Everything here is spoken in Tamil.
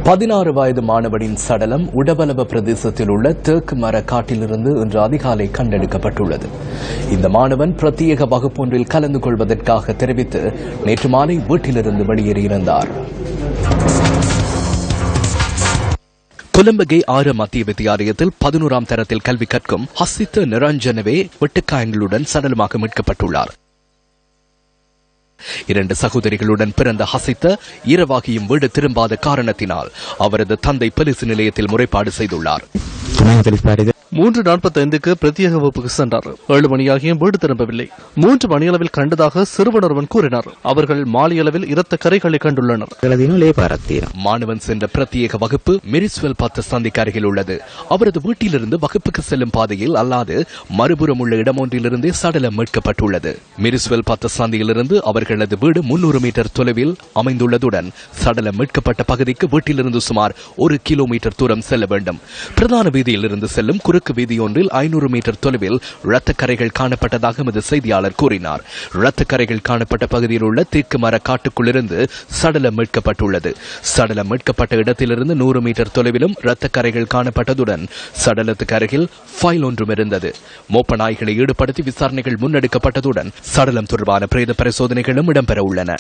16 வயது மாணவனின் சடலம் உடவலவ பிரதேசத்தில் உள்ள தேக்கு மர காட்டிலிருந்து இன்று அதிகாலை கண்டெடுக்கப்பட்டுள்ளது. இந்த மாணவன் பிரத்யேக வகுப்பொன்றில் கலந்து கொள்வதற்காக தெரிவித்து நேற்று மாலை வீட்டிலிருந்து வெளியேறியிருந்தார். கொலம்பகை 6 மத்திய வித்தியாலயத்தில் 11ஆம் தரத்தில் கல்வி கற்கும் ஹசித்த நிரஞ்சனவே வெட்டுக்காயங்களுடன் சடலமாக மீட்கப்பட்டுள்ளார். 2 சகோதரிகளுடன் பிறந்த ஹசித்த இரவாகியும் வீடு திரும்பாத காரணத்தினால் அவரது தந்தை போலீஸ் நிலையத்தில் முறைப்பாடு செய்துள்ளார். 3:45க்கு பிரத்யேக வகுப்புக்கு சென்றார். 7 மணியாகியும் வீடு திரும்பவில்லை. 3 மணியளவில் கண்டதாக சிறுவன் ஒருவன் கூறினார். அவர்கள் மாலையளவில் இரத்த கரைகளை கண்டுள்ளனர். மாணவன் சென்ற பிரத்யேக வகுப்பு மிரிஸ்வெல் 10 சந்திக்கு அருகில் உள்ளது. அவரது வீட்டிலிருந்து வகுப்புக்கு செல்லும் பாதையில் அல்லாது மறுபுறம் உள்ள இடமொன்றிலிருந்தே சடலம் மீட்கப்பட்டுள்ளது. மிரிஸ்வெல் 10 சந்தியிலிருந்து அவர்களது வீடு 300 மீட்டர் தொலைவில் அமைந்துள்ளதுடன் சடலம் மீட்கப்பட்ட பகுதிக்கு வீட்டிலிருந்து சுமார் 1 கிலோமீட்டர் தூரம் செல்ல வேண்டும். பிரதான வீதியில் இருந்து செல்லும் குறுக்கு வீதி ஒன்றில் 500 மீட்டர் தொலைவில் இரத்தக்கரைகள் காணப்பட்டதாக எமது செய்தியாளர் கூறினார். இரத்தக்கரைகள் காணப்பட்ட பகுதியில் உள்ள தேக்கு மர காட்டுக்குள்ளிருந்து சடலம் மீட்கப்பட்டுள்ளது. சடலம் மீட்கப்பட்ட இடத்திலிருந்து 100 மீட்டர் தொலைவிலும் இரத்தக்கரைகள் காணப்பட்டதுடன் சடலத்துக்கு அருகில் ஃபைல் ஒன்றும் இருந்தது. மோப்ப நாய்களை ஈடுபடுத்தி விசாரணைகள் முன்னெடுக்கப்பட்டதுடன் சடலம் தொடர்பான பிரேத பரிசோதனைகளும் இடம்பெற உள்ளன.